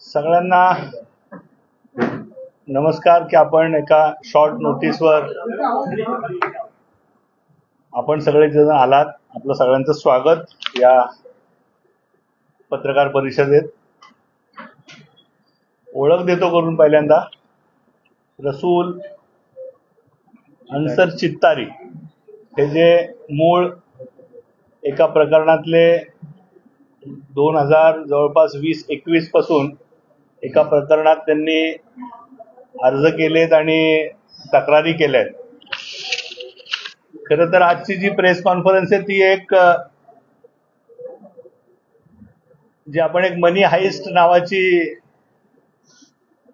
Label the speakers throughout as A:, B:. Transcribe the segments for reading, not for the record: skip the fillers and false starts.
A: सगळ्यांना नमस्कार की आपण एका शॉर्ट नोटीसवर आपण सगळे जण आलात. आपलं सगळ्यांचं स्वागत या पत्रकार परिषदेत. ओळख देतो करून पहिल्यांदा. रसूल अन्सर चित्तारी हे जे मूळ एका प्रकरणातले 2000 जवळपास 20-21 पासून एका प्रकरणात त्यांनी अर्ज केलेत आणि तक्रारी केल्यात. खरं तर आजची जी प्रेस कॉन्फरन्स आहे ती एक जी आपण एक मनी हाइस्ट नावाची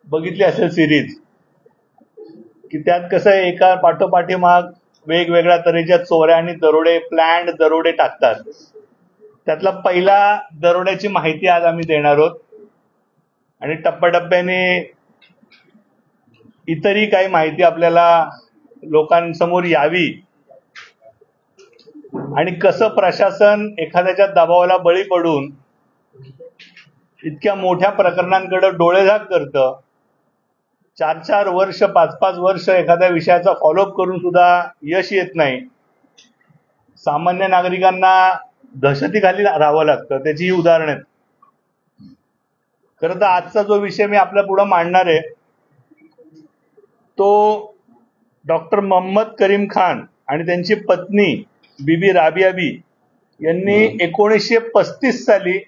A: बघितली असेल सिरीज, की त्यात कसं आहे एका पाठोपाठीमाग वेगवेगळ्या तऱ्हेच्या चोऱ्या आणि दरोडे, प्लॅन्ड दरोडे टाकतात. त्यातला पहिला दरोड्याची माहिती आज आम्ही देणार आहोत आणि टप्प्याटप्प्याने इतरही काही माहिती आपल्याला लोकांसमोर यावी आणि कसं प्रशासन एखाद्याच्या दबावाला बळी पडून इतक्या मोठ्या प्रकरणांकडे डोळेझाक करतं. 4-4 वर्ष 5-5 वर्ष एखाद्या विषयाचा फॉलोअप करून सुद्धा यश येत नाही. सामान्य नागरिकांना दहशतीखाली राहावं लागतं. त्याची ही उदाहरणं आहेत. खरं तर आजचा जो विषय मी आपल्या पुढे मांडणार आहे तो डॉक्टर मोहम्मद करीम खान आणि त्यांची पत्नी बीबी राबिया बी यांनी 1935 साली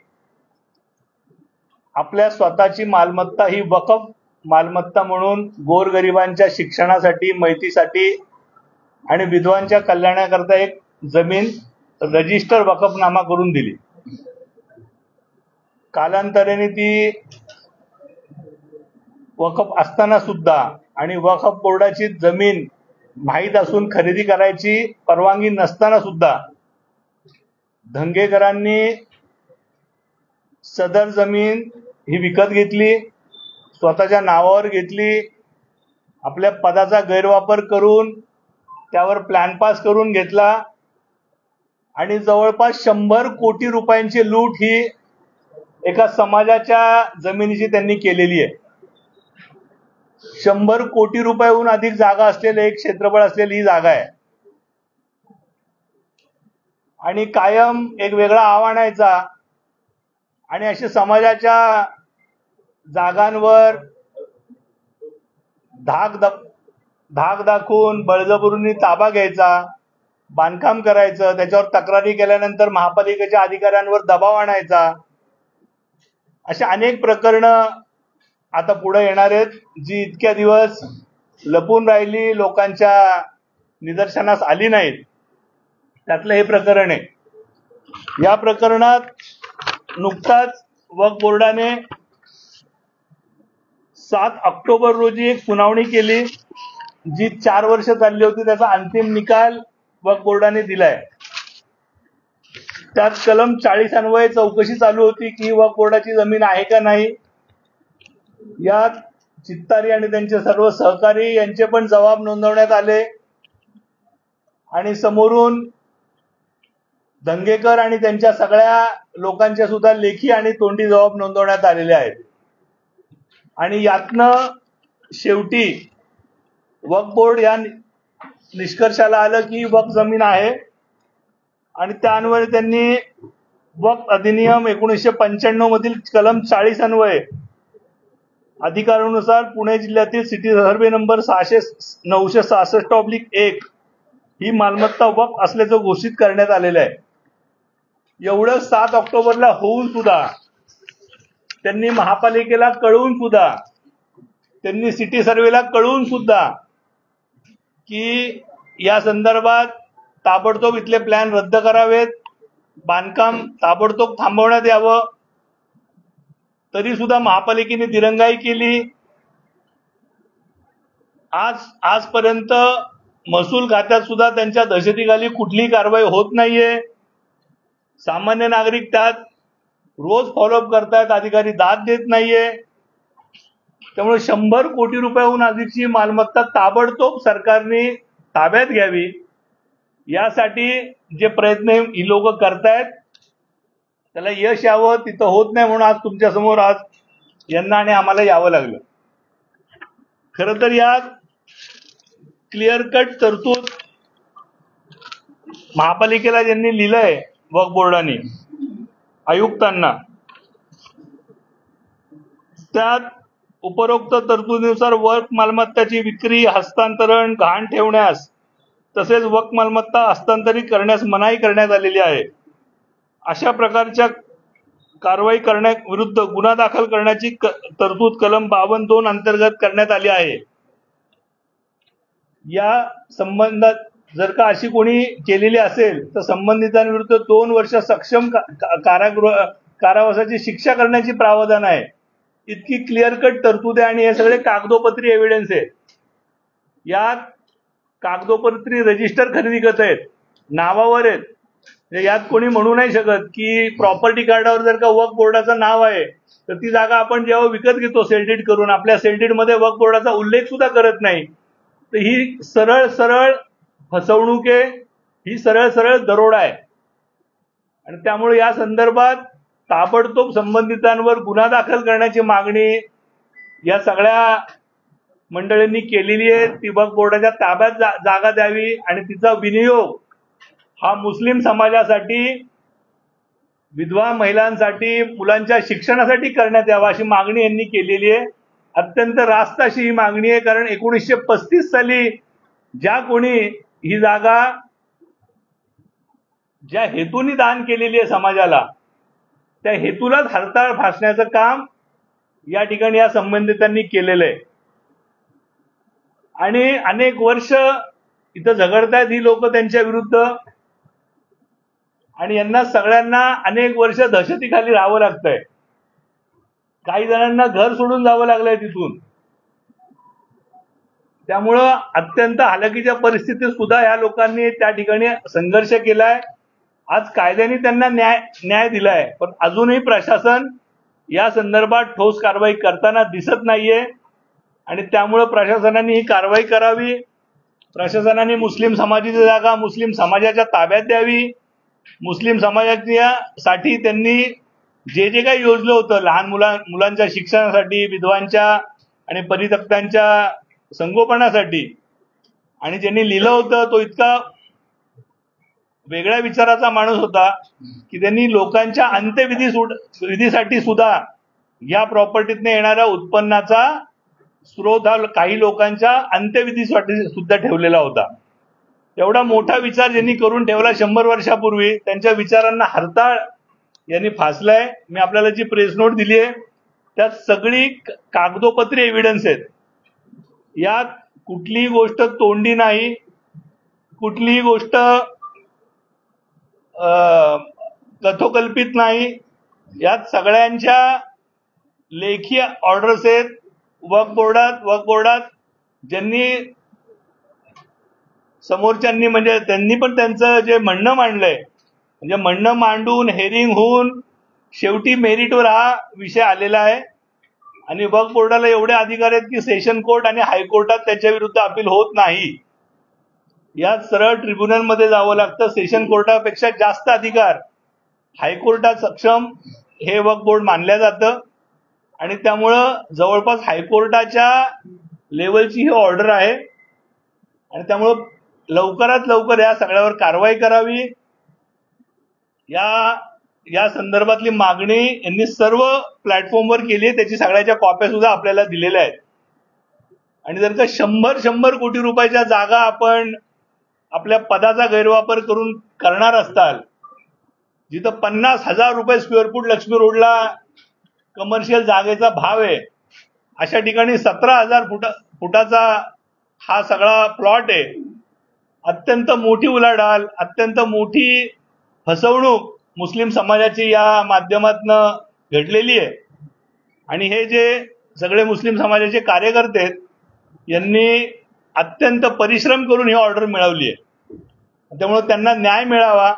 A: आपल्या स्वतःची मालमत्ता ही वकफ मालमत्ता म्हणून गोरगरिबांच्या शिक्षणासाठी, मैतीसाठी आणि विधवांच्या कल्याणाकरता एक जमीन रजिस्टर वकफनामा करून दिली. कालांतराने ती वकफ असताना सुद्धा आणि वकफ बोर्डाची जमीन माहीत असून खरेदी करायची परवानगी नसताना सुद्धा धंगेकरांनी सदर जमीन ही विकत घेतली, स्वतःच्या नावावर घेतली, आपल्या पदाचा गैरवापर करून त्यावर प्लॅन पास करून घेतला आणि जवळपास 100 कोटी रुपयांची लूट ही एका समाजाच्या जमिनीची त्यांनी केलेली आहे. 100 कोटी रुपयाहून अधिक जागा असलेले एक क्षेत्रफळ असलेली ही जागा आहे आणि कायम एक वेगळा आव्हान आणायचा आणि असे समाजाच्या जागांवर धाक दाखवून बळजबरीने ताबा घ्यायचा, बांधकाम करायचं, त्याच्यावर तक्रारी केल्यानंतर महापालिकेच्या अधिकाऱ्यांवर दबाव आणायचा. अशा अनेक प्रकरणं आता पुढे येणार आहेत जी इतक्या दिवस लपून राहिली, लोकांच्या निदर्शनास आली नाहीत. त्यातलं हे प्रकरण आहे. या प्रकरणात नुकताच वक्फ बोर्डाने 7 ऑक्टोबर रोजी एक सुनावणी केली जी 4 वर्ष चालली होती. त्याचा अंतिम निकाल वक्फ बोर्डाने दिलाय. त्यात कलम 40 अन्वये चौकशी चालू होती की वक्फ बोर्डाची जमीन आहे का नाही. यात चित्तारी आणि त्यांचे सर्व सहकारी यांचे पण जबाब नोंदवण्यात आले आणि समोरून दंगेकर आणि त्यांच्या सगळ्या लोकांच्या सुद्धा लेखी आणि तोंडी जबाब नोंदवण्यात आलेले आहेत. आणि यातनं शेवटी वक्फ बोर्ड या निष्कर्षाला आलं की वक्फ जमीन आहे आणि त्या अन्वये त्यांनी वक्फ अधिनियम 1995 मधील कलम 40 अन्वये अधिकारानुसार पुणे जिल्ह्यातील सिटी सर्व्हे नंबर 966/1 ही मालमत्ता वक्फ असल्याचं घोषित करण्यात आलेलं आहे. एवढं 7 ऑक्टोबरला होऊन सुद्धा त्यांनी महापालिकेला कळवून सुद्धा, त्यांनी सिटी सर्व्हेला कळवून सुद्धा की या संदर्भात ताबडतोब इथले प्लॅन रद्द करावेत, बांधकाम ताबडतोब थांबवण्यात यावं, तरी सुद्धा महापालिकेने दिरंगाई केली. आजपर्यंत महसूल खात्यात सुद्धा त्यांच्या दहशतीखाली कुठलीही कारवाई होत नाहीये. सामान्य नागरिक त्यात रोज फॉलोअप करतायत, अधिकारी दाद देत नाहीये. त्यामुळे 100 कोटी रुपयाहून अधिकची मालमत्ता ताबडतोब सरकारने ताब्यात घ्यावी, यासाठी जे प्रयत्न ही लोक करतायत त्याला यश यावं, तिथं होत नाही म्हणून आज तुमच्या समोर आज यांना आणि आम्हाला यावं लागलं. खरं तर यात क्लिअर कट तरतूद महापालिकेला ज्यांनी लिहिलंय वक्फ बोर्डाने आयुक्तांना, त्यात उपरोक्त तरतुदीनुसार वक्फ मालमत्ताची विक्री, हस्तांतरण, गहाण ठेवण्यास तसेच वक्फ मालमत्ता हस्तांतरित करण्यास मनाई करण्यात आलेली आहे. अशा प्रकारच्या कारवाई करण्याविरुद्ध गुन्हा दाखल करण्याची तरतूद कलम 52(2) अंतर्गत करण्यात आली आहे. या संबंधात जर का अशी कोणी केलेली असेल तर संबंधितांविरुद्ध 2 वर्ष सक्षम कारावासाची शिक्षा करण्याची प्रावधान आहे. इतकी क्लिअर कट तरतूद आहे आणि हे सगळे कागदोपत्री एव्हिडन्स आहेत. यात कागदोपत्री रजिस्टर खरेदी करत आहेत, नावावर आहेत. यात कोणी म्हणू नाही शकत की प्रॉपर्टी कार्डावर जर का वक्फ बोर्डाचं नाव आहे तर ती जागा आपण जेव्हा विकत घेतो सेलडीड करून, आपल्या सेलडीड मध्ये वक्फ बोर्डाचा उल्लेख सुद्धा करत नाही. तर ही सरळ सरळ फसवणूक आहे, ही सरळ सरळ दरोडा आहे. आणि त्यामुळे या संदर्भात ताबडतोब संबंधितांवर गुन्हा दाखल करण्याची मागणी या सगळ्या मंडळींनी केलेली आहे. ती वक्फ बोर्डाच्या ताब्यात जागा द्यावी आणि तिचा विनियोग हा मुस्लिम समाजासाठी, विधवा महिलांसाठी, मुलांच्या शिक्षणासाठी करण्यात यावा अशी मागणी यांनी केलेली आहे. अत्यंत रास्त अशी ही मागणी आहे, कारण 1935 साली ज्या कोणी ही जागा ज्या हेतूने दान केलेली आहे समाजाला, त्या हेतूलाच हरताळ फासण्याचं काम या ठिकाणी या संबंधितांनी केलेलं आहे. आणि अनेक वर्ष इथं झगडतायत ही लोक त्यांच्या विरुद्ध, आणि यांना सगळ्यांना अनेक वर्ष दहशतीखाली राहावं लागतंय. काही जणांना घर सोडून जावं लागलंय तिथून. त्यामुळं अत्यंत हालाकीच्या परिस्थितीत सुद्धा या लोकांनी त्या ठिकाणी संघर्ष केलाय. आज कायद्याने त्यांना न्याय दिलाय, पण अजूनही प्रशासन या संदर्भात ठोस कारवाई करताना दिसत नाहीये. आणि त्यामुळं प्रशासनाने ही कारवाई करावी. प्रशासनाने मुस्लिम समाजाची जागा मुस्लिम समाजाच्या ताब्यात द्यावी. मुस्लिम समाजासाठी त्यांनी जे जे काही योजलं होतं लहान मुलांच्या शिक्षणासाठी, विधवांच्या आणि परित्यक्तांच्या संगोपनासाठी, आणि ज्यांनी लिहिलं होतं तो इतका वेगळ्या विचाराचा माणूस होता की त्यांनी लोकांच्या अंत्यविधीसाठी सुद्धा या प्रॉपर्टीतनं येणाऱ्या उत्पन्नाचा स्रोत हा काही लोकांच्या अंत्यविधीसाठी सुद्धा ठेवलेला होता. एवढा मोठा विचार ज्यांनी करून ठेवला 100 वर्षापूर्वी, त्यांच्या विचारांना हरताळ यांनी फासलाय. मी आपल्याला जी प्रेस नोट दिली आहे त्यात सगळी कागदोपत्री एव्हिडन्स आहेत. यात कुठलीही गोष्ट तोंडी नाही, कुठलीही गोष्ट कथोकल्पित नाही. यात सगळ्यांच्या लेखी ऑर्डर्स आहेत. वक्फ बोर्डात ज्यांनी समोरच्यांनी म्हणजे त्यांनी पण त्यांचं जे म्हणणं मांडलंय, म्हणजे म्हणणं मांडून हेरिंग होऊन शेवटी मेरिटवर हा विषय आलेला आहे. आणि वक्फ बोर्डाला एवढे अधिकार आहेत की सेशन कोर्ट आणि हायकोर्टात त्याच्या विरुद्ध अपील होत नाही. यात सरळ ट्रिब्युनलमध्ये जावं लागतं. सेशन कोर्टापेक्षा जास्त अधिकार हायकोर्टात सक्षम हे वक्फ बोर्ड मानलं जातं. आणि त्यामुळं जवळपास हायकोर्टाच्या लेवलची ही ऑर्डर आहे. आणि त्यामुळं लवकरात लवकर या सगळ्यावर कारवाई करावी. या संदर्भातली मागणी यांनी सर्व प्लॅटफॉर्मवर केली आहे. त्याची सगळ्याच्या कॉप्या सुद्धा आपल्याला दिलेल्या आहेत. आणि जर का 100 कोटी रुपयाच्या जागा आपण आपल्या पदाचा गैरवापर करून करणार असताल, जिथं 50,000 रुपये स्क्वेअर फूट लक्ष्मी रोडला कमर्शियल जागेचा भाव आहे, अशा ठिकाणी 17,000 फुटाचा हा सगळा प्लॉट आहे. अत्यंत मोठी उलाढाल, अत्यंत मोठी फसवणूक मुस्लिम समाजाची या माध्यमातून घडलेली आहे. आणि हे जे सगळे मुस्लिम समाजाचे कार्यकर्ते आहेत यांनी अत्यंत परिश्रम करून ही ऑर्डर मिळवली आहे. त्यामुळे त्यांना न्याय मिळावा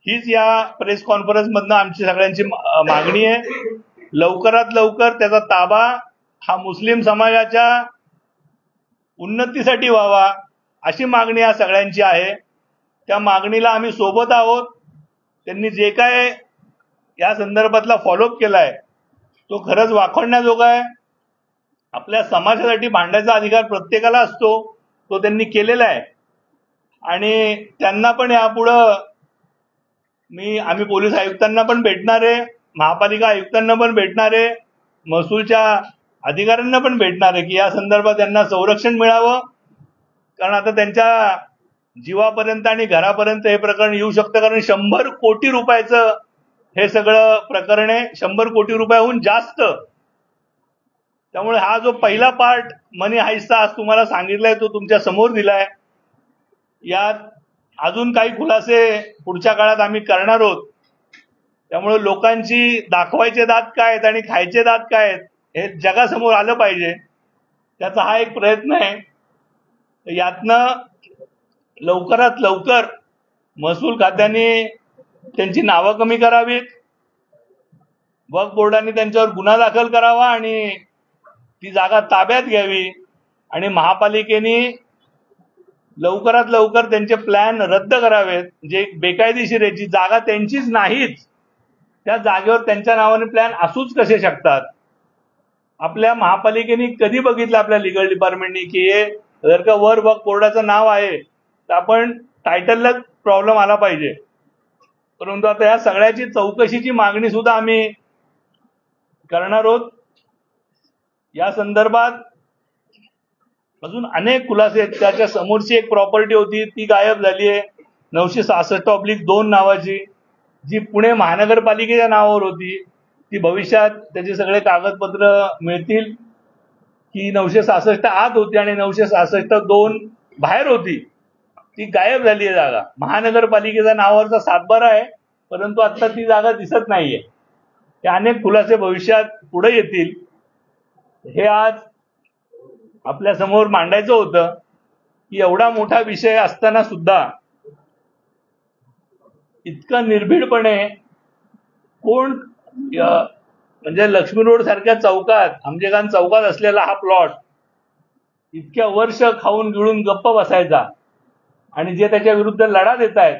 A: हीच या प्रेस कॉन्फरन्स मधनं आमची सगळ्यांची मागणी आहे. लवकरात लवकर त्याचा ताबा हा मुस्लिम समाजाच्या उन्नतीसाठी व्हावा अशी मागणी या सगळ्यांची आहे. त्या मागणीला आम्ही सोबत आहोत. त्यांनी जे काय या संदर्भातला फॉलोअप केलाय तो खरंच वाखाणण्याजोगा आहे. आपल्या समाजासाठी भांडायचा अधिकार प्रत्येकाला असतो, तो त्यांनी केलेला आहे. आणि त्यांना पण यापुढं आम्ही पोलीस आयुक्तांना पण भेटणार आहे, महापालिका आयुक्तांना पण भेटणार आहे, महसूलच्या अधिकाऱ्यांना पण भेटणार आहे की या संदर्भात त्यांना संरक्षण मिळावं. कारण आता त्यांच्या जीवापर्यंत आणि घरापर्यंत हे प्रकरण येऊ शकतं. कारण 100 कोटी रुपयाचं हे सगळं प्रकरण आहे, 100 कोटी रुपयाहून जास्त. त्यामुळे हा जो पहिला पार्ट मनी हाईस्टचा आज तुम्हाला सांगितलाय तो तुमच्या समोर दिलाय. यात अजून काही खुलासे पुढच्या काळात आम्ही करणार आहोत. त्यामुळे लोकांची दाखवायचे दात काय आहेत आणि खायचे दात काय आहेत हे जगासमोर आलं पाहिजे, त्याचा हा एक प्रयत्न आहे. यातनं लवकरात लवकर महसूल खात्याने त्यांची नावं कमी करावीत, वक्फ बोर्डाने त्यांच्यावर गुन्हा दाखल करावा आणि ती जागा ताब्यात घ्यावी आणि महापालिकेने लवकरात लवकर त्यांचे प्लॅन रद्द करावेत. जे बेकायदेशीर आहे, जी जागा त्यांचीच नाहीच त्या जागेवर त्यांच्या नावाने प्लॅन असूच कसे शकतात. आपल्या महापालिकेने कधी बघितलं आपल्या लीगल डिपार्टमेंटनी की हे जर का वर वक्फ बोर्डाचं नाव आहे तर आपण टायटललाच प्रॉब्लेम आला पाहिजे. परंतु आता या सगळ्याची चौकशीची मागणी सुद्धा आम्ही करणार आहोत. या संदर्भात अजून अनेक खुलासे आहेत. त्याच्या समोरची एक प्रॉपर्टी होती ती गायब झाली आहे, 966/2 नावाची, जी पुणे महानगरपालिकेच्या नावावर होती. ती भविष्यात त्याचे सगळे कागदपत्र मिळतील. ही 966 आत होती आणि 966/2 बाहेर होती. ती गायब झाली आहे जागा. महानगरपालिकेच्या नावावरचा सातबारा आहे, परंतु आता ती जागा दिसत नाहीये. ते अनेक खुलासे भविष्यात पुढे येतील. हे आज आपल्या समोर मांडायचं होतं की एवढा मोठा विषय असताना सुद्धा इतका निर्भीडपणे कोण, म्हणजे लक्ष्मी रोड सारख्या चौकात, आमजेगान चौकात असलेला हा प्लॉट इतक्या वर्ष खाऊन गिळून गप्प बसायचा आणि जे त्याच्या विरुद्ध लढा देत आहेत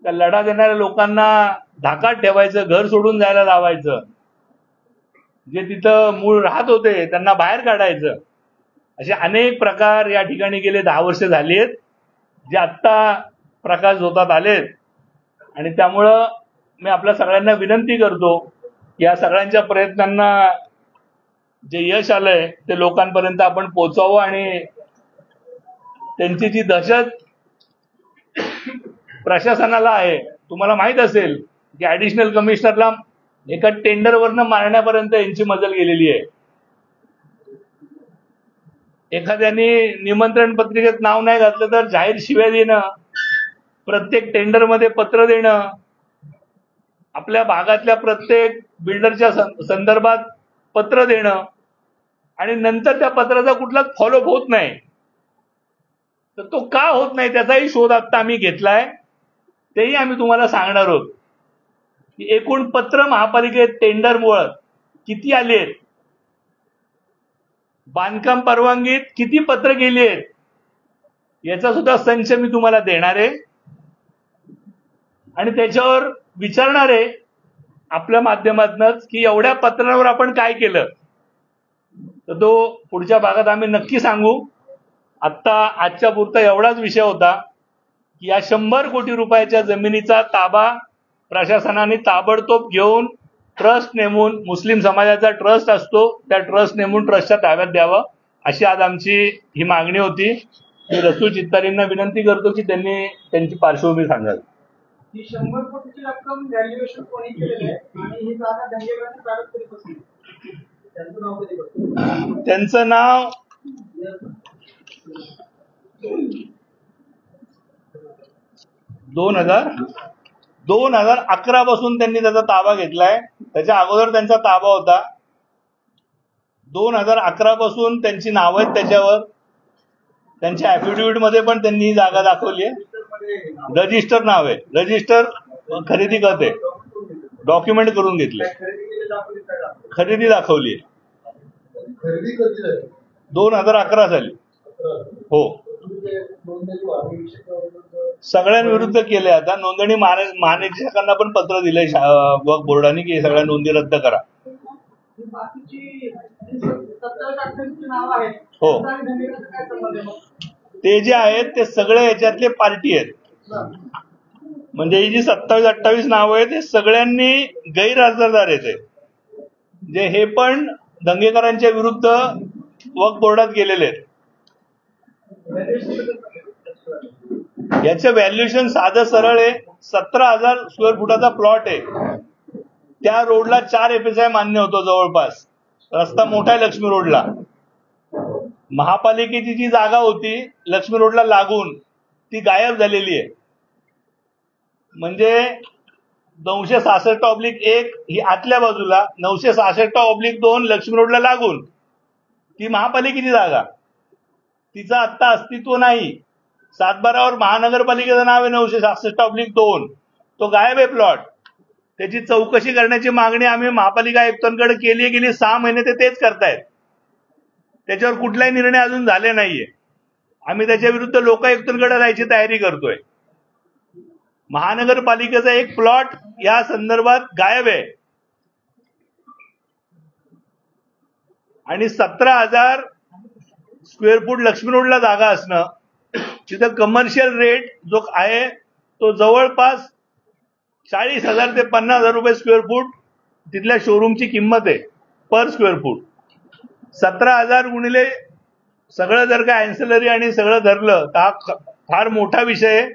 A: त्या लढा देणाऱ्या लोकांना धाकात ठेवायचं, घर सोडून जायला लावायचं, जे तिथं मूळ राहत होते त्यांना बाहेर काढायचं. असे अनेक प्रकार या ठिकाणी गेले 10 वर्ष झाली आहेत, जे आत्ता प्रकाश झोतात आलेत. आणि त्यामुळं मी आपल्या सगळ्यांना विनंती करतो की या सगळ्यांच्या प्रयत्नांना जे यश आलंय ते लोकांपर्यंत आपण पोहोचवावं आणि त्यांची जी दहशत प्रशासनाला आहे, तुम्हाला माहित असेल की ऍडिशनल कमिशनरला एका टेंडरवरनं मारण्यापर्यंत यांची मजल गेलेली आहे. एखाद्याने निमंत्रण पत्रिकेत नाव नाही घातलं तर जाहीर शिव्या देणं, प्रत्येक टेंडरमध्ये पत्र देणं, आपल्या भागातल्या प्रत्येक बिल्डरच्या संदर्भात पत्र देणं आणि नंतर त्या पत्राचा कुठलाच फॉलोअप होत नाही. तर तो का होत नाही त्याचाही शोध आता आम्ही घेतलाय. तेही आम्ही तुम्हाला सांगणार आहोत की एकूण पत्र महापालिकेत टेंडरमुळे किती आली आहेत, बांधकाम परवानगीत किती पत्र गेली आहेत, याचा सुद्धा संच मी तुम्हाला देणार आहे आणि त्याच्यावर विचारणार आहे आपल्या माध्यमातूनच की एवढ्या पत्रांवर आपण काय केलं. तर तो पुढच्या भागात आम्ही नक्की सांगू. आत्ता आजच्या पुरता एवढाच विषय होता की या 100 कोटी रुपयाच्या जमिनीचा ताबा प्रशासनाने ताबडतोब घेऊन ट्रस्ट नेमून, मुस्लिम समाजाचा ट्रस्ट असतो त्या ट्रस्ट नेमून ट्रस्टच्या ताब्यात द्यावं, अशी आज आमची ही मागणी होती. मी रसूल चित्तारींना विनंती करतो की त्यांनी त्यांची पार्श्वभूमी सांगावी.
B: ही 100 कोटीची रक्कम व्हॅल्युएशन कोणी केलेली आहे आणि ही जागा दंगेकरांची ताब्यात कधी बसली, त्यांचं नाव कधी बसलं?
A: त्यांचं नाव 2011 पासून त्यांनी त्याचा ताबा घेतलाय. त्याच्या अगोदर त्यांचा ताबा होता. 2011 पासून त्यांची नावं आहेत त्याच्यावर. त्यांच्या ऍफिडेव्हिट मध्ये पण त्यांनी ही जागा दाखवली आहे. रजिस्टर नाव आहे, रजिस्टर खरेदी खत आहे, डॉक्युमेंट करून घेतले, खरेदी दाखवली आहे.
B: खरेदी कधी झाली?
A: 2011 साली. हो, सगळ्यांविरुद्ध केले. आता नोंदणी महानिरीक्षकांना पण पत्र दिलंय वक्फ बोर्डाने की सगळ्या नोंदी रद्द करा.
B: बाकीची 70-80 नाव आहेत.
A: हो,
B: त्यांचा आणि धंगेकरांचा काय संबंध आहे मग?
A: ते जे आहेत ते सगळे याच्यातले पार्टी आहेत. म्हणजे ही जी 27-28 नावं आहेत ते सगळ्यांनी गैरहजरदार आहेत. जे हे पण दंगेकरांच्या विरुद्ध वक्फ बोर्डात गेलेले आहेत. याचं व्हॅल्युएशन साधं सरळ आहे. 17,000 स्क्वेअर फुटाचा प्लॉट आहे. त्या रोडला 4 FSI मान्य होतो जवळपास. रस्ता मोठा आहे लक्ष्मी रोडला. महापालिकेची जी जागा होती लक्ष्मी रोडला लागून ती गायब झालेली आहे. म्हणजे 966/1 ही आतल्या बाजूला, 966/2 लक्ष्मी रोडला लागून ती महापालिकेची जागा. तिचं आत्ता अस्तित्व नाही. 7/12 महानगरपालिकेचं नाव आहे 966/2. तो गायब आहे प्लॉट. त्याची चौकशी करण्याची मागणी आम्ही महापालिका आयुक्तांकडे गेली 6 महिने ते तेच करतायत. त्याच्यावर कुठलाही निर्णय अजून झाले नाहीये. आम्ही त्याच्या विरुद्ध लोकायुक्तांकडे जायची तयारी करतोय. महानगरपालिकेचा एक प्लॉट या संदर्भात गायब आहे आणि 17,000 स्क्वेअर फूट लक्ष्मी रोडला जागा असणं, तिथं कमर्शियल रेट जो आहे तो जवळपास 40,000 ते 50,000 रुपये स्क्वेअर फूट तिथल्या शोरूमची किंमत आहे पर स्क्वेअर फूट. 17,000 गुणिले सगळं जर का अँसिलरी आणि सगळं धरलं तर हा फार मोठा विषय आहे.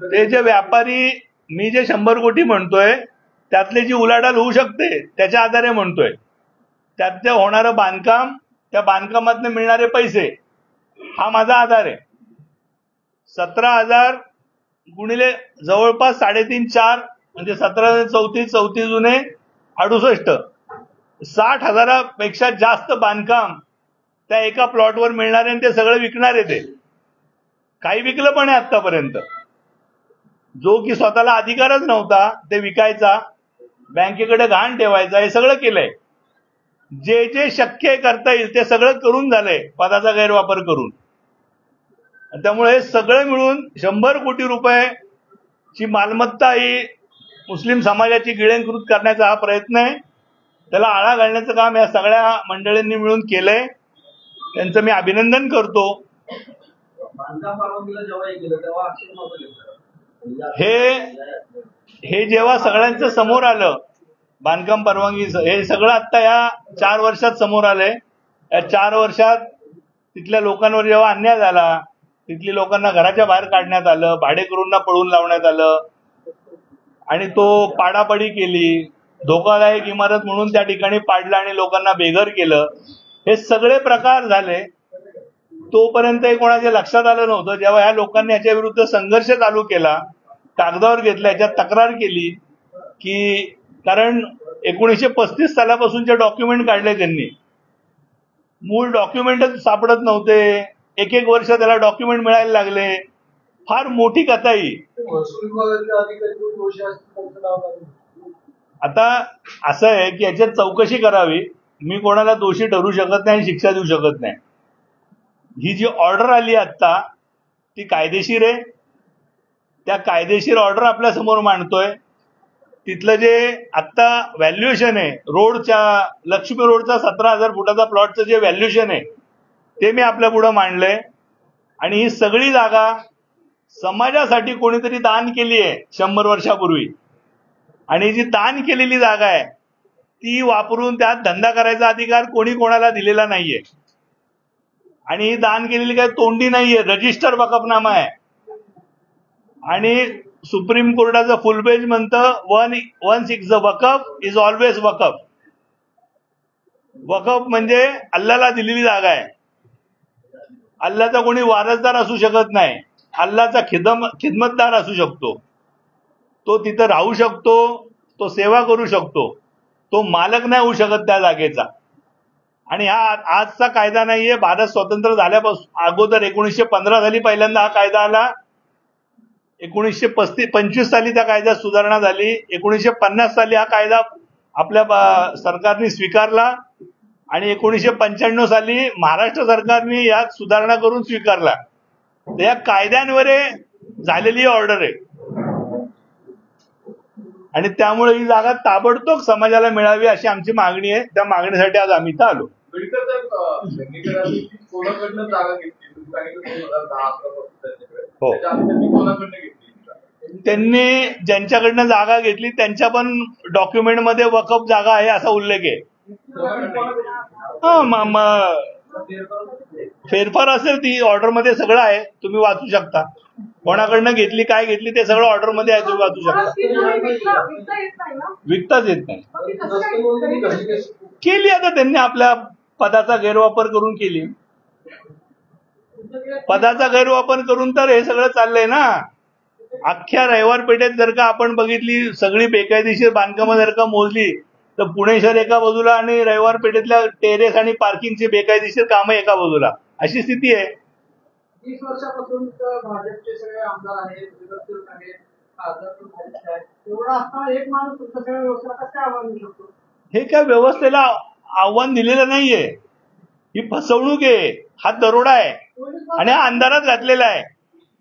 A: ते जे व्यापारी मी जे 100 कोटी म्हणतोय त्यातली जी उलाढाल होऊ शकते त्याच्या आधारे म्हणतोय. त्यात होणारं बांधकाम, त्या बांधकामातून मिळणारे पैसे, हा माझा आधार आहे. 17,000 गुणिले जवळपास 3.5-4 म्हणजे 17,34 जुने 68, 60,000पेक्षा जास्त बांधकाम त्या एका प्लॉटवर मिळणारे आणि ते सगळं विकणारे. ते काही विकलं पण आहे आतापर्यंत. जो की स्वतःला अधिकारच नव्हता ते विकायचा, बँकेकडे गहाण ठेवायचा, हे सगळं केलंय. जे जे शक्य करता येईल ते सगळं करून झालंय पदाचा गैरवापर करून. त्यामुळे हे सगळं मिळून 100 कोटी रुपयाची मालमत्ता ही मुस्लिम समाजाची गिळंकृत करण्याचा हा प्रयत्न आहे. त्याला आळा घालण्याचं काम या सगळ्या मंडळींनी मिळून केलंय. त्यांचं मी अभिनंदन करतो. हे जेव्हा सगळ्यांचं समोर आलं बांधकाम परवानगी, हे सगळं आता या 4 वर्षात समोर आलंय. या 4 वर्षात तिथल्या लोकांवर जेव्हा अन्याय झाला, तिथली लोकांना घराच्या बाहेर काढण्यात आलं, भाडेकरूंना पळून लावण्यात आलं आणि तो पाडापाडी केली, धोकादायक इमारत म्हणून त्या ठिकाणी पाडलं आणि लोकांना बेघर केलं, हे सगळे प्रकार झाले. तोपर्यंत कोणाच्या लक्षात आलं नव्हतं. जेव्हा ह्या लोकांनी याच्या विरुद्ध संघर्ष चालू केला, कागदावर घेतला, याच्यात तक्रार केली की कारण 1935 सालापासूनचे डॉक्युमेंट काढले त्यांनी, मूळ डॉक्युमेंटच सापडत नव्हते. एक वर्ष त्याला डॉक्युमेंट मिळायला लागले. फार मोठी कथा ही. आता असं आहे की याच्यात चौकशी करावी. मी कोणाला दोषी ठरवू शकत नाही आणि शिक्षा देऊ शकत नाही. ही जी ऑर्डर आली आता ती कायदेशीर आहे. त्या कायदेशीर ऑर्डर आपल्या समोर मांडतोय. तिथलं जे आता व्हॅल्युएशन आहे रोडच्या, लक्ष्मी रोडचा 17,000 फुटाचा प्लॉटचं जे व्हॅल्युएशन आहे ते मी आपल्या पुढे मांडलंय. आणि ही सगळी जागा समाजासाठी कोणीतरी दान केली आहे 100 वर्षापूर्वी. आणि जी दान केलेली जागा आहे ती वापरून त्यात धंदा करायचा अधिकार कोणी कोणाला दिलेला नाहीये. आणि ही दान केलेली काही तोंडी नाहीये, रजिस्टर वकफनामा आहे. आणि सुप्रीम कोर्टाचं फुल बेंच म्हणतं 1/6 वकफ इज ऑलवेज वकफ. वकफ म्हणजे अल्लाला दिलेली जागा आहे. अल्लाचा कोणी वारसदार असू शकत नाही. अल्लाचा खिदमतदार असू शकतो. तो तिथं राहू शकतो, तो सेवा करू शकतो, तो मालक नाही होऊ शकत त्या जागेचा. आणि हा आजचा कायदा नाहीये. भारत स्वतंत्र झाल्यापासून अगोदर 1915 साली पहिल्यांदा हा कायदा आला. 1925 साली त्या कायद्यात सुधारणा झाली. 1950 साली हा कायदा आपल्या सरकारने स्वीकारला आणि 1995 साली महाराष्ट्र सरकारने यात सुधारणा करून स्वीकारला. तर या कायद्यांवर झालेली ऑर्डर आहे आणि त्यामुळे ही जागा ताबडतोब समाजाला मिळावी अशी आमची मागणी आहे. त्या मागणीसाठी आज आम्ही इथं आलो.
C: कोणाकडनं जागा घेतली तुम्ही सांगितलं 2010-11
A: हो.
C: कोणाकडनं घेतली?
A: त्यांनी ज्यांच्याकडनं जागा घेतली त्यांच्या पण डॉक्युमेंटमध्ये वकफ जागा आहे असा उल्लेख आहे. फेरफार असेल ती ऑर्डरमध्ये सगळं आहे, तुम्ही वाचू शकता. कोणाकडनं घेतली काय घेतली ते सगळं ऑर्डरमध्ये आहे, तुम्ही वाचू शकता. विकताच येत नाही. केली आता त्यांनी आपल्या पदाचा गैरवापर करून केली. पदाचा गैरवापर करून तर हे सगळं चाललंय ना. अख्ख्या रविवार पेठेत जर का आपण बघितली सगळी बेकायदेशीर बांधकामं जर का मोजली तर पुणे शहर एका बाजूला आणि रविवार पेठेतल्या टेरेस आणि पार्किंगची बेकायदेशीर कामं एका बाजूला, अशी स्थिती आहे.
B: 20 वर्षापासून भाजपचे सगळे आमदार आहेत, विरोधक आहेत, खासदार आहेत. एवढा असताना एक माणूस तुमच्या सगळ्या व्यवस्थेला कसं काय आव्हान देऊ शकतो?
A: हे काय व्यवस्थेला आव्हान दिलेलं नाहीये. ही फसवणूक आहे, हा दरोडा आहे आणि हा अंधारात घातलेला आहे.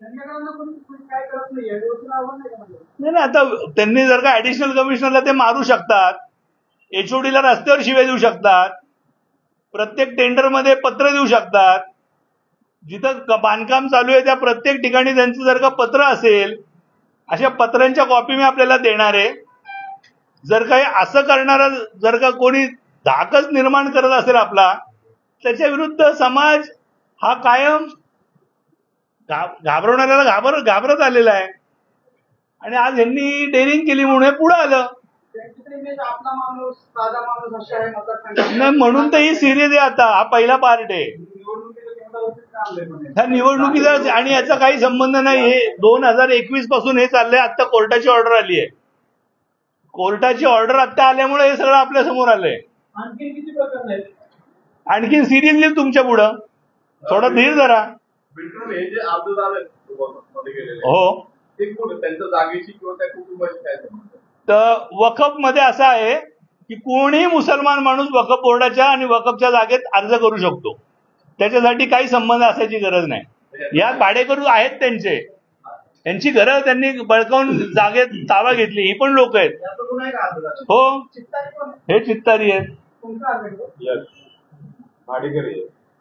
B: काय करत नाहीये, व्यवस्थेला आव्हान नाही का?
A: नाही, आता त्यांनी जर का ऍडिशनल कमिशनरला ते मारू शकतात, एचओडीला रस्त्यावर शिव्या देऊ शकतात, प्रत्येक टेंडरमध्ये पत्र देऊ शकतात. जिथं बांधकाम चालू आहे त्या प्रत्येक ठिकाणी त्यांचं जर का पत्र असेल, अशा पत्रांच्या कॉपी मी आपल्याला देणार आहे. जर काही असं करणारा जर का कोणी धाकच निर्माण करत असेल आपला, त्याच्या विरुद्ध समाज हा कायम घाबरवणाऱ्याला घाबरत आलेला आहे आणि आज यांनी डेअरिंग केली म्हणून हे पुढे आलं.
B: आपला माणूस साधा माणूस अशा आहे मतदारसंघात
A: नाही म्हणून तर ही सिरीज आहे. आता हा पहिला पार्ट आहे. ह्या निवडणुकीचा आणि याचा काही संबंध नाही. हे 2021 पासून हे चाललंय. आता कोर्टाची ऑर्डर आली आहे. कोर्टाची ऑर्डर आता आल्यामुळे हे सगळं आपल्या समोर आलंय.
B: आणखी किती प्रकरण आहेत?
A: आणखीन सिरीज येईल तुमच्या पुढं. थोडा धीर धरा.
C: हे जे अर्ज झाले मध्ये गेलेले
A: हो,
C: ते कोण त्यांच्या जागेची किंवा त्या कुटुंबाची काय संबंध?
A: तर वकफ मध्ये असं आहे की कोणीही मुसलमान माणूस वकफ बोर्डाच्या आणि वकफच्या जागेत अर्ज करू शकतो. त्याच्यासाठी काही संबंध असायची गरज नाही. यात भाडेकरू आहेत त्यांची घरं त्यांनी बळकावून जागेत ताबा घेतली. ही पण लोक आहेत. हो, हे चित्तारी आहेत.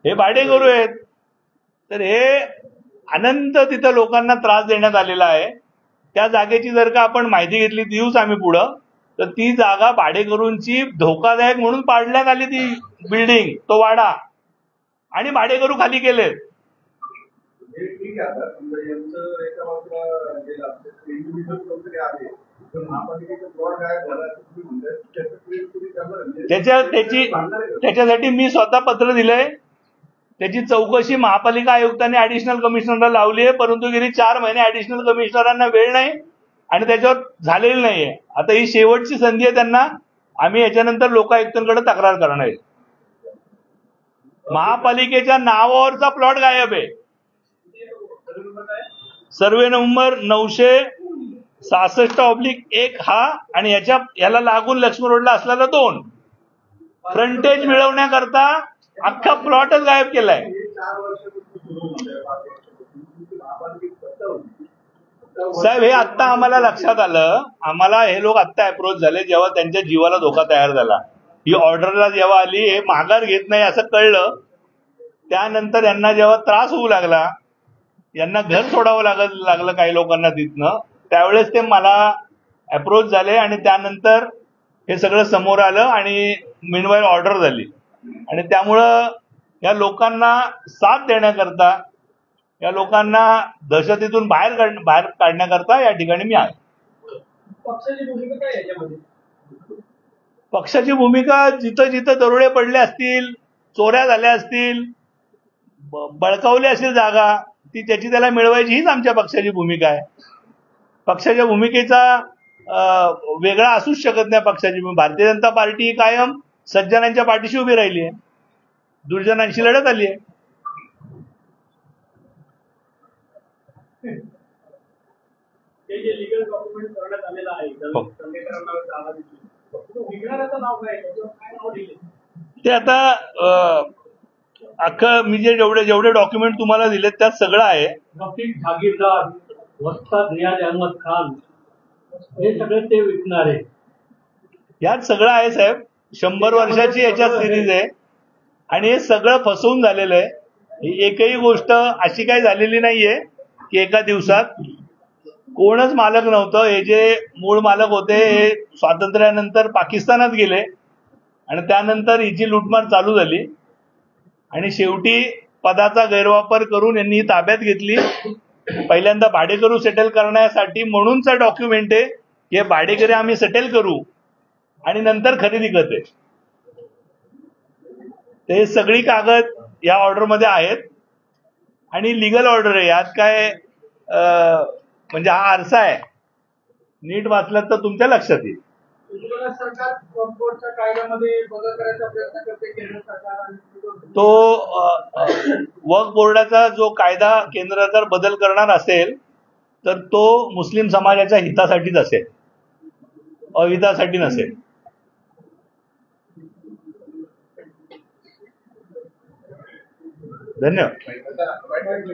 A: हे भाडेकरू आहेत. तर हे अनंत तिथं लोकांना त्रास देण्यात आलेला आहे. त्या जागेची जर का आपण माहिती घेतली देऊच आम्ही पुढं, तर ती जागा भाडेकरूंची धोकादायक म्हणून पाडण्यात आली. ती बिल्डिंग, तो वाडा, आणि भाडेकरू खाली केले. त्याच्यासाठी मी स्वतः पत्र दिलंय. त्याची चौकशी महापालिका आयुक्तांनी ऍडिशनल कमिशनरला लावली आहे, परंतु गेली 4 महिने ऍडिशनल कमिशनरांना वेळ नाही आणि त्याच्यावर झालेली नाहीये. आता ही शेवटची संधी आहे त्यांना. आम्ही याच्यानंतर लोकायुक्तांकडे तक्रार करणार आहे. महापालिकेच्या नावावरचा प्लॉट गायब आहे. सर्वे नंबर 966/1 हा आणि याला लागून लक्ष्मी रोडला असलेला 2 फ्रंटेज मिळवण्याकरता अख्खा प्लॉटच गायब केलाय. साहेब, हे आत्ता आम्हाला लक्षात आलं. आम्हाला हे लोक आत्ता अप्रोच झाले जेव्हा त्यांच्या जीवाला धोका तयार झाला. ही ऑर्डरला जेव्हा आली, हे माघार घेत नाही असं कळलं. त्यानंतर यांना जेव्हा त्रास होऊ लागला, यांना घर सोडावं लागलं काही लोकांना तिथनं, त्यावेळेस ते मला अप्रोच झाले आणि त्यानंतर हे सगळं समोर आलं आणि मीनवाईल ऑर्डर झाली. आणि त्यामुळं या लोकांना साथ देण्याकरता, या लोकांना दहशतीतून बाहेर काढण्याकरता या ठिकाणी मी आहे.
B: पक्षाची भूमिका काय याच्यामध्ये?
A: पक्षाची भूमिका जिथं जिथं दरोडे पडले असतील, चोऱ्या झाल्या असतील, बळकावली असेल जागा, ती त्याची त्याला मिळवायची, हीच आमच्या पक्षाची भूमिका आहे. पक्षाच्या भूमिकेचा वेगळा असूच शकत नाही. पक्षाची भारतीय जनता पार्टी कायम सज्जनांच्या पाठीशी उभी राहिली आहे, दुर्जनांशी लढत आली आहे.
B: हे जे लिगल डॉक्युमेंट करण्यात आलेलं आहे
A: हो.
B: दंगेकरांना जागा दिली विकणाऱ्याचं नाव काय त्याच्यावर काय नाव लिहिले
A: ते आता अख्खं मी जेवढे डॉक्युमेंट तुम्हाला दिलेत त्यात सगळं आहे.
D: रफिक जागीरदार वस्ताद रियाज अहमद खान हे सगळे ते विकणारे.
A: यात सगळं आहे साहेब. 100 वर्षाची याच्यात सिरीज आहे आणि हे सगळं फसवून झालेलं आहे. ही एकही गोष्ट अशी काही झालेली नाहीये की एका दिवसात. कोणच मालक नव्हतं. हे जे मूळ मालक होते हे स्वातंत्र्यानंतर पाकिस्तानात गेले आणि त्यानंतर हिची लूटमार चालू झाली आणि शेवटी पदाचा गैरवापर करून यांनी ताब्यात घेतली. पहिल्यांदा भाडेकरू सेटल करण्यासाठी म्हणूनचं डॉक्युमेंट आहे की हे भाडेकरी आम्ही सेटल करू आणि नंतर खरेदी करते. ते सगळी कागद या ऑर्डरमध्ये आहेत आणि लिगल ऑर्डर आहे. यात काय म्हणजे हा आरसा आहे. नीट वाचलात तर तुमच्या लक्षात येईल.
B: उज्ज्वला सरकार वक्फ कायद्यामध्ये बदल करायचा प्रयत्न करते केंद्र सरकार आणि
A: तो वक्फ बोर्डाचा जो कायदा केंद्र सरकार बदल करणार असेल तर तो मुस्लिम समाजाच्या हितासाठीच असेल, अहितासाठी नसेल. धन्यवाद.